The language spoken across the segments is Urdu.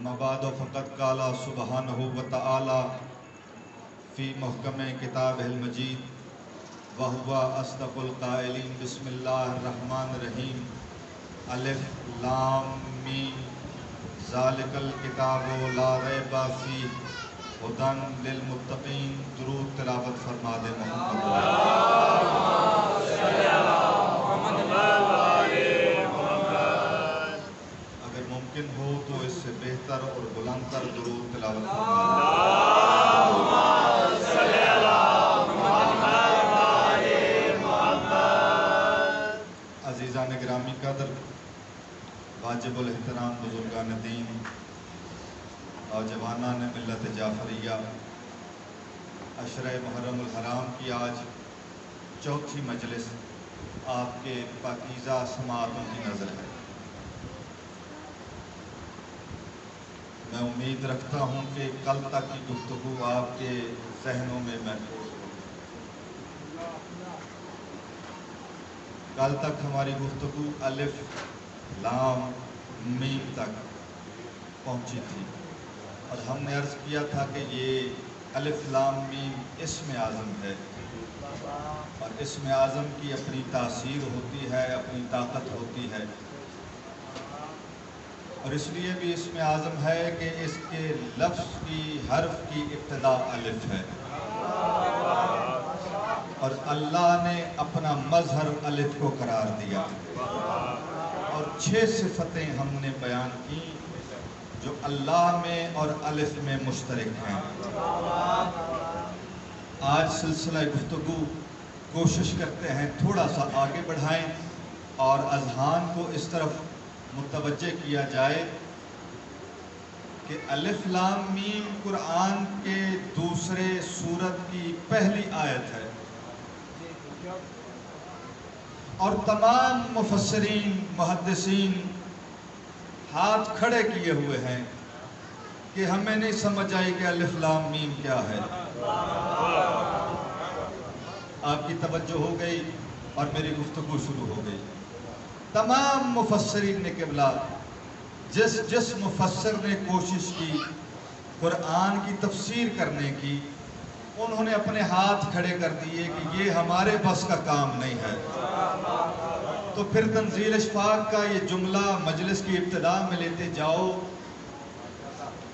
اما بعد فقد قال سبحانہ وتعالی فی محکم کتابہ المجید وہو اصدق القائلین بسم اللہ الرحمن الرحیم الف لام میم ذالک الکتاب لا ریب فیہ ہدی للمتقین۔ درود تلاوت فرما دے اگر ممکن ہو تو اس سے بہتر اور بلند تر درود تلاوت فرما دے۔ عزیزان گرامی قدر، واجب الاحترام بزرگان دین، نوجوانان ملت جعفریہ، عشرہ محرم الحرام کی آج چوتھی مجلس آپ کے پاکیزہ سماعتوں کی نظر ہے۔ میں امید رکھتا ہوں کہ کل تک کی گفتگو آپ کے ذہنوں میں محفوظ ہو۔ کل تک ہماری گفتگو الف لام میم تک پہنچی تھی اور ہم نے عرض کیا تھا کہ یہ الف لام میم اسم اعظم ہے اور اسم اعظم کی اپنی تاثیر ہوتی ہے، اپنی طاقت ہوتی ہے، اور اس لیے بھی اسم اعظم ہے کہ اس کے لفظ کی حرف کی ابتدا الف ہے، اور اللہ نے اپنا مظہر الف کو قرار دیا، اور 6 صفتیں ہم نے بیان کی جو اللہ میں اور الف میں مشترک ہیں۔ آج سلسلہ گفتگو کوشش کرتے ہیں تھوڑا سا آگے بڑھائیں اور اذہان کو اس طرف متوجہ کیا جائے کہ الف لام میم قرآن کے دوسرے سورت کی پہلی آیت ہے، اور تمام مفسرین محدثین ہاتھ کھڑے کیے ہوئے ہیں کہ ہمیں نہیں سمجھ آئی کہ الف لام میم کیا ہے۔ آپ کی توجہ ہو گئی اور میری گفتگو شروع ہو گئی۔ تمام مفسرین نے قبلہ جس مفسر نے کوشش کی قرآن کی تفسیر کرنے کی، انہوں نے اپنے ہاتھ کھڑے کر دیے کہ یہ ہمارے بس کا کام نہیں ہے۔ تو پھر تنزیل اشفاق کا یہ جملہ مجلس کی ابتدا میں لیتے جاؤ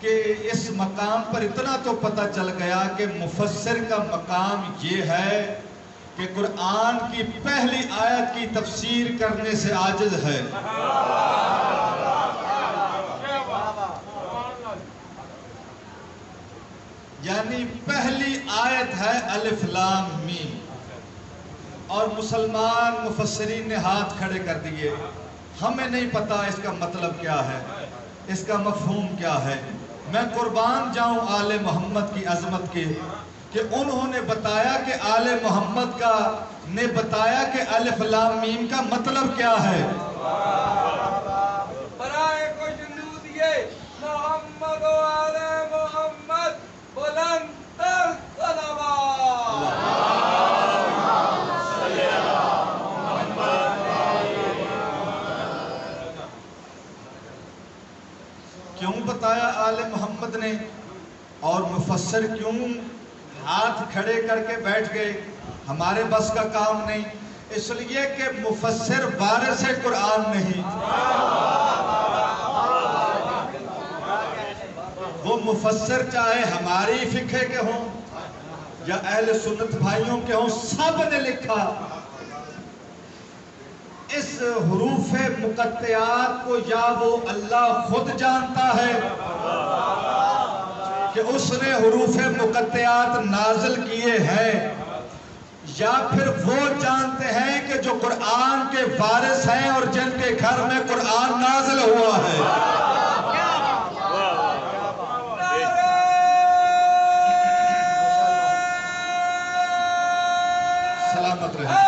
کہ اس مقام پر اتنا تو پتہ چل گیا کہ مفسر کا مقام یہ ہے کہ قرآن کی پہلی آیت کی تفسیر کرنے سے عاجز ہے۔ یعنی پہلی آیت ہے الف لام میم، اور مسلمان مفسرین نے ہاتھ کھڑے کر دیے، ہمیں نہیں پتا اس کا مطلب کیا ہے، اس کا مفہوم کیا ہے۔ میں قربان جاؤں آل محمد کی عظمت کے کہ انہوں نے بتایا کہ آل محمد کا نے بتایا کہ الف لام میم کا مطلب کیا ہے۔ برائے کو جنو دیے محمد و آل محمد بلند تر صلوات۔ کیوں بتایا آل محمد نے اور مفسر کیوں ہاتھ کھڑے کر کے بیٹھ گئے ہمارے بس کا کام نہیں؟ اس لیے کہ مفسر وارث قرآن نہیں، وہ مفسر چاہے ہماری فقہ کے ہوں یا اہل سنت بھائیوں کے ہوں، سب نے لکھا اس حروف مقطعات کو یا وہ اللہ خود جانتا ہے کہ اس نے حروف مقطعات نازل کیے ہیں، یا پھر وہ جانتے ہیں کہ جو قرآن کے وارث ہیں اور جن کے گھر میں قرآن نازل ہوا ہے۔ سلامت رہے۔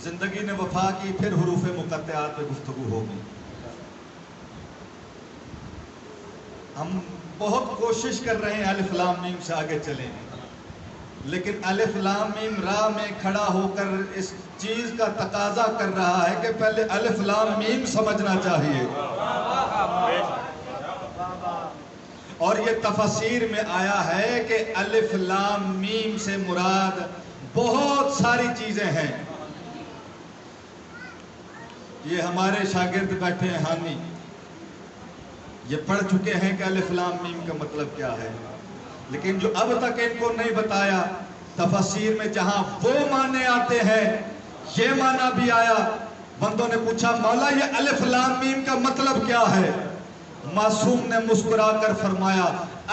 زندگی نے وفا کی، پھر حروف مقطعات پہ گفتگو ہوگی۔ ہم بہت کوشش کر رہے ہیں الف لام میم سے آگے چلیں، لیکن الف لام میم را میں کھڑا ہو کر اس چیز کا تقاضا کر رہا ہے کہ پہلے الف لام میم سمجھنا چاہیے. اور یہ تفسیر میں آیا ہے کہ الف لام میم سے مراد بہت ساری چیزیں ہیں. یہ ہمارے شاگرد بیٹھے ہیں حامی، یہ پڑھ چکے ہیں کہ الف لام میم کا مطلب کیا ہے، لیکن جو اب تک ان کو نہیں بتایا، تفسیر میں جہاں وہ معنی آتے ہیں یہ معنی بھی آیا. بندوں نے پوچھا مولا یہ الف لام میم کا مطلب کیا ہے؟ معصوم نے مسکرا کر فرمایا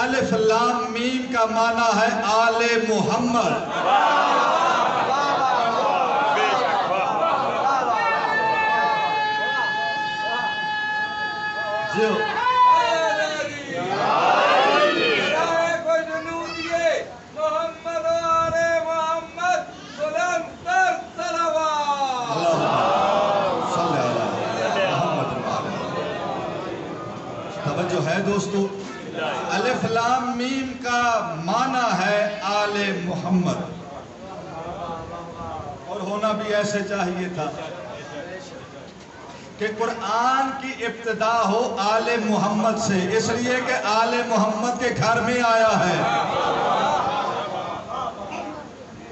الف لام میم کا معنی ہے آل محمد. جو توجہ ہے دوستو، الف لام میم کا معنی ہے آل محمد، اور ہونا بھی ایسے چاہیے تھا کہ قرآن کی ابتدا ہو آل محمد سے، اس لیے کہ آل محمد کے گھر میں آیا ہے.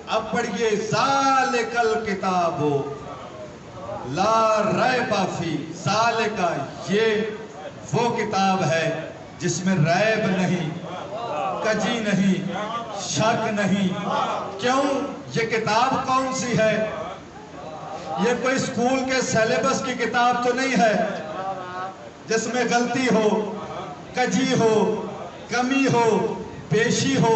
اب پڑھئے ذالک الکتاب لا ریب فیہ، ذالک یہ وہ کتاب ہے جس میں ریب نہیں، کجی نہیں، شک نہیں. کیوں؟ یہ کتاب کون سی ہے؟ یہ کوئی اسکول کے سیلیبس کی کتاب تو نہیں ہے جس میں غلطی ہو، کجی ہو، کمی ہو، پیشی ہو.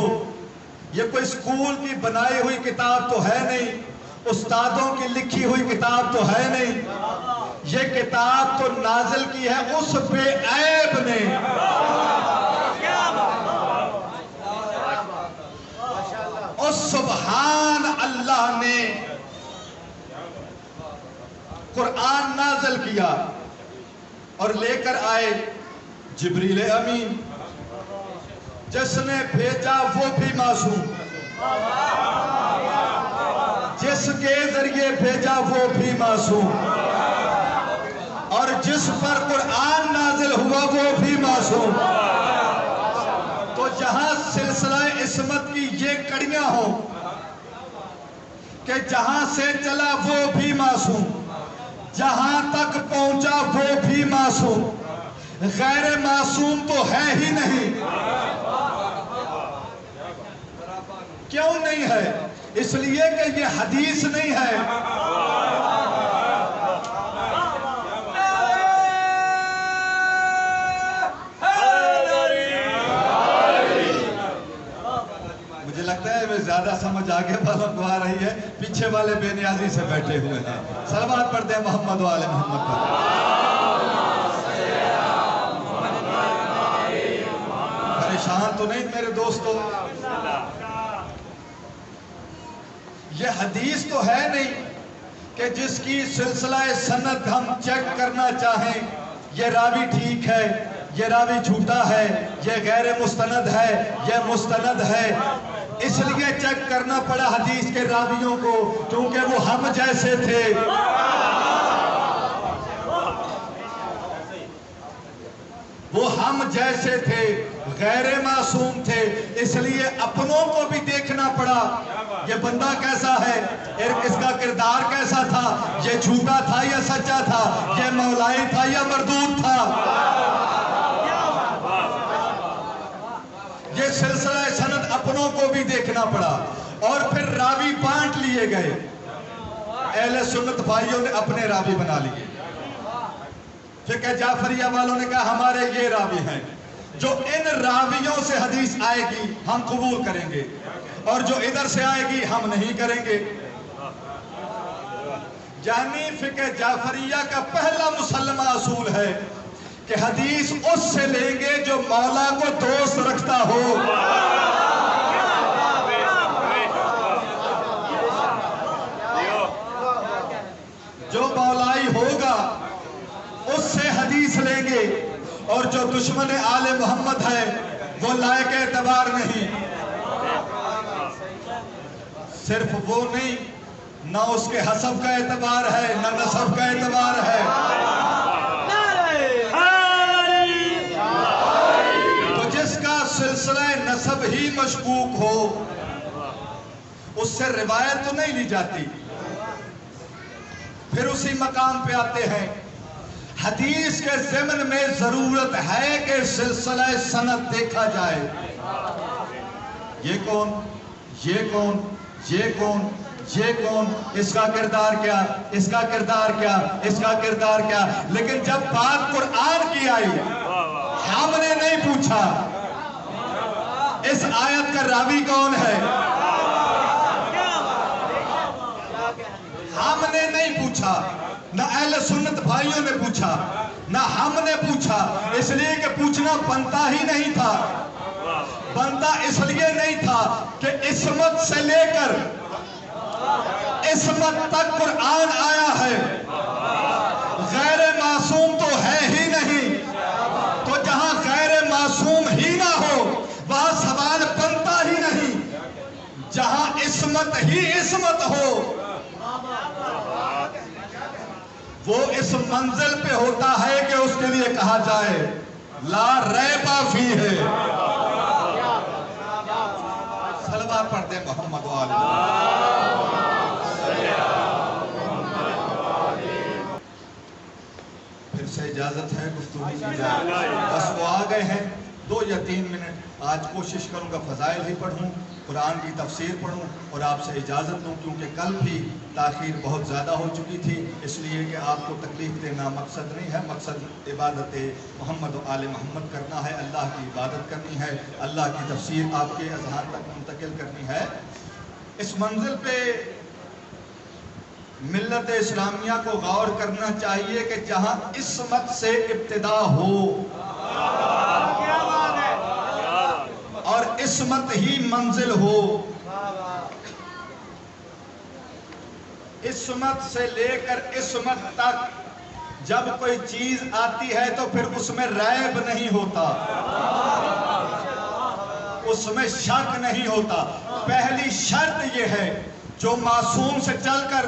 یہ کوئی اسکول کی بنائی ہوئی کتاب تو ہے نہیں، استادوں کی لکھی ہوئی کتاب تو ہے نہیں. یہ کتاب تو نازل کی ہے اس بے عیب نے، اس سبحان اللہ نے قرآن نازل کیا اور لے کر آئے جبریل امین. جس نے بھیجا وہ بھی معصوم، جس کے ذریعے بھیجا وہ بھی معصوم، اور جس پر قرآن نازل ہوا وہ بھی معصوم. تو جہاں سلسلہ عصمت کی یہ کڑیاں ہوں کہ جہاں سے چلا وہ بھی معصوم، جہاں تک پہنچا وہ بھی معصوم، غیر معصوم تو ہے ہی نہیں. کیوں نہیں ہے؟ اس لیے کہ یہ حدیث نہیں ہے. مجھے لگتا ہے میں زیادہ سمجھ آگے والوں کو آ رہی ہے، پیچھے والے بے نیازی سے بیٹھے ہوئے ہیں. صلوات پڑھتے ہیں محمد و آل محمد پر. پریشان تو نہیں میرے دوستو؟ یہ حدیث تو ہے نہیں کہ جس کی سلسلہ سند ہم چیک کرنا چاہیں یہ راوی ٹھیک ہے، یہ راوی جھوٹا ہے، یہ غیر مستند ہے، یہ مستند ہے. اس لیے چیک کرنا پڑا حدیث کے راویوں کو کیونکہ وہ ہم جیسے تھے. وہ ہم جیسے تھے، غیر معصوم تھے. اس لیے اپنوں کو بھی دیکھنا پڑا یہ بندہ کیسا ہے، اس کا کردار کیسا تھا، یہ جھوٹا تھا یا سچا تھا، یہ مولائی تھا یا مردود تھا. یہ سلسلہ سند اپنوں کو بھی دیکھنا پڑا. اور پھر راوی بانٹ لیے گئے. اہل سنت بھائیوں نے اپنے راوی بنا لیے. فقہ جعفریہ والوں نے کہا ہمارے یہ راوی ہیں، جو ان راویوں سے حدیث آئے گی ہم قبول کریں گے، اور جو ادھر سے آئے گی ہم نہیں کریں گے. یعنی فقہ جعفریہ کا پہلا مسلمہ اصول ہے کہ حدیث اس سے لیں گے جو مولا کو دوست رکھتا ہو. جو مولائی ہوگا اس سے حدیث لیں گے، اور جو دشمن آل محمد ہے وہ لائق اعتبار نہیں. صرف وہ نہیں، نہ اس کے حسب کا اعتبار ہے نہ نسب کا اعتبار ہے۔ تو جس کا سلسلہ نسب ہی مشکوک ہو اس سے روایت تو نہیں لی جاتی۔ پھر اسی مقام پہ آتے ہیں، حدیث کے ضمن میں ضرورت ہے کہ سلسلہ سند دیکھا جائے۔ یہ کون، یہ کون، یہ کون، یہ کون، اس کا کردار کیا، اس کا کردار کیا، اس کا کردار کیا۔ لیکن جب بات قرآن کی آئی، ہم نے نہیں پوچھا اس آیت کا راوی کون ہے، ہم نے نہیں پوچھا، نہ اہل سنت بھائیوں نے پوچھا، نہ ہم نے پوچھا، اس لیے کہ پوچھنا بنتا ہی نہیں تھا۔ بنتا اس لیے نہیں تھا کہ عصمت سے لے کر عصمت تک قرآن آیا ہے، غیر معصوم تو ہے ہی نہیں، تو جہاں غیر معصوم ہی نہ ہو وہاں سوال بنتا ہی نہیں۔ جہاں عصمت ہی عصمت ہو وہ اس منزل پہ ہوتا ہے کہ اس کے لیے کہا جائے لا ریب فیہ۔ صلوات پڑھ دیں محمد و آلہ۔ پھر سے اجازت ہے گفتگو کی جائے، بس وہ آ گئے ہیں 2 یا 3 منٹ۔ آج کوشش کروں گا فضائل ہی پڑھوں، قرآن کی تفسیر پڑھوں اور آپ سے اجازت لوں، کیونکہ کل بھی تاخیر بہت زیادہ ہو چکی تھی، اس لیے کہ آپ کو تکلیف دینا مقصد نہیں ہے۔ مقصد عبادت محمد و آل محمد کرنا ہے، اللہ کی عبادت کرنی ہے، اللہ کی تفسیر آپ کے اذہان تک منتقل کرنی ہے۔ اس منزل پہ ملت اسلامیہ کو غور کرنا چاہیے کہ جہاں عصمت سے ابتدا ہو اور عصمت ہی منزل ہو، عصمت سے لے کر عصمت تک جب کوئی چیز آتی ہے تو پھر اس میں ریب نہیں ہوتا، اس میں شک نہیں ہوتا۔ پہلی شرط یہ ہے جو معصوم سے چل کر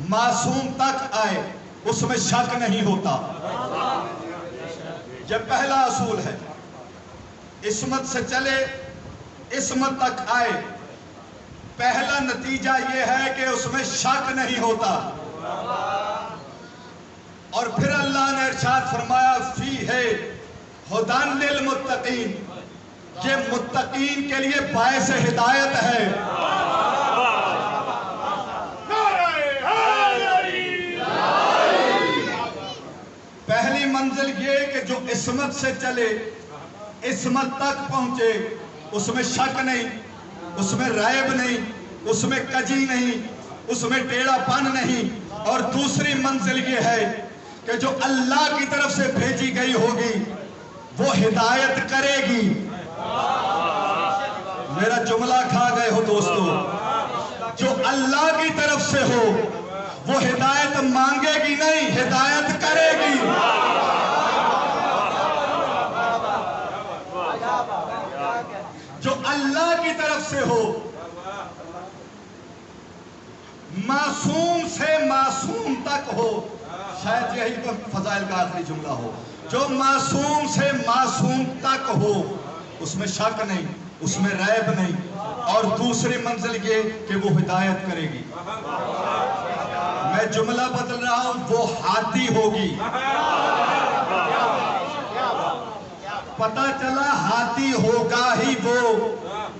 معصوم تک آئے اس میں شک نہیں ہوتا، یہ پہلا اصول ہے۔ عصمت سے چلے عصمت تک آئے، پہلا نتیجہ یہ ہے کہ اس میں شک نہیں ہوتا۔ اور پھر اللہ نے ارشاد فرمایا فیہ ھدی للمتقین، یہ متقین کے لیے باعث ہدایت ہے۔ پہلی منزل یہ کہ جو عصمت سے چلے عصمت تک پہنچے اس میں شک نہیں، اس میں ریب نہیں، اس میں کجی نہیں، اس میں ٹیڑھا پن نہیں۔ اور دوسری منزل یہ ہے کہ جو اللہ کی طرف سے بھیجی گئی ہوگی وہ ہدایت کرے گی۔ میرا جملہ کھا گئے ہو دوستو، جو اللہ کی طرف سے ہو وہ ہدایت مانگے گی نہیں، ہدایت کرے گی۔ جو اللہ کی طرف سے ہو، معصوم سے معصوم تک ہو، شاید یہی تو فضائل کا آخری جملہ ہو، جو معصوم سے معصوم تک ہو اس میں شک نہیں، اس میں ریب نہیں۔ اور دوسری منزل یہ کہ وہ ہدایت کرے گی۔ میں جملہ بدل رہا ہوں، وہ ہادی ہوگی۔ پتہ چلا ہادی ہوگا ہی وہ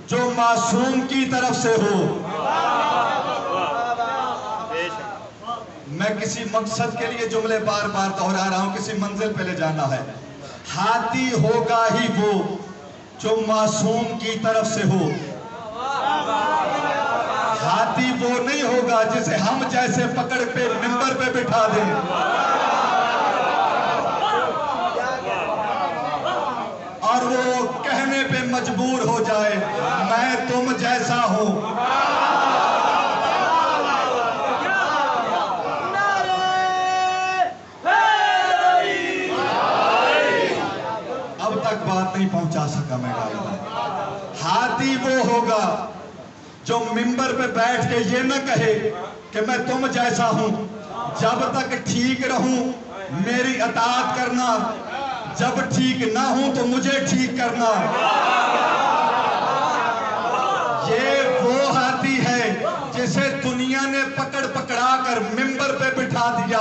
جو معصوم کی طرف سے ہو۔ میں کسی مقصد کے لیے جملے بار بار دہرا رہا ہوں، کسی منزل پہ لے جانا ہے۔ ہادی ہوگا ہی وہ جو معصوم کی طرف سے ہو۔ ہادی وہ نہیں ہوگا جسے ہم جیسے پکڑ پہ ممبر پہ بٹھا دیں، اور وہ کہنے پہ مجبور ہو جائے میں تم جیسا ہوں۔ اب تک بات نہیں پہنچا سکا میں غالباً۔ ہادی وہ ہوگا جو منبر پہ بیٹھ کے یہ نہ کہے کہ میں تم جیسا ہوں، جب تک ٹھیک رہوں میری اطاعت کرنا، جب ٹھیک نہ ہوں تو مجھے ٹھیک کرنا۔ یہ وہ ہاتھی ہے جسے دنیا نے پکڑا کر منبر پہ بٹھا دیا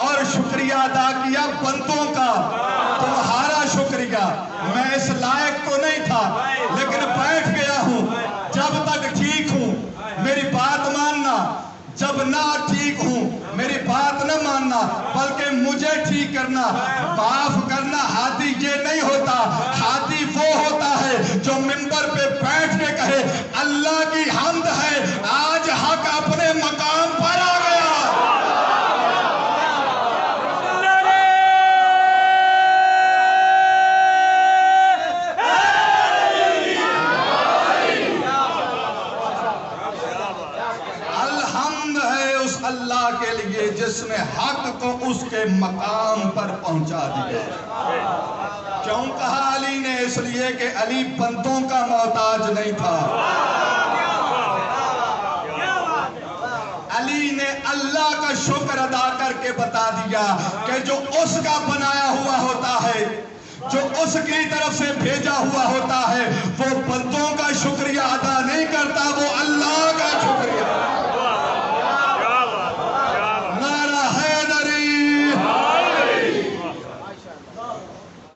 اور شکریہ ادا کیا بندوں کا، تمہارا شکریہ، میں اس لائق تو نہیں تھا لیکن بیٹھ گیا ہوں، جب تک ٹھیک ہوں میری بات ماننا، جب نہ ٹھیک ہوں میری بات نہ ماننا بلکہ مجھے ٹھیک کرنا، معاف کرنا۔ ہاتھی یہ نہیں ہوتا، ہاتھی وہ ہوتا ہے جو منبر پہ بیٹھ کے کہے اللہ کی حمد ہے آج حق اپنے مقام پر آ گیا۔ اللہ کے لیے جس نے حق کو اس کے مقام پر پہنچا دیا۔ کیوں کہا علی نے؟ اس لیے کہ علی بندوں کا محتاج نہیں تھا، علی نے اللہ کا شکر ادا کر کے بتا دیا کہ جو اس کا بنایا ہوا ہوتا ہے، جو اس کی طرف سے بھیجا ہوا ہوتا ہے، وہ بندوں کا شکریہ ادا نہیں کرتا، وہ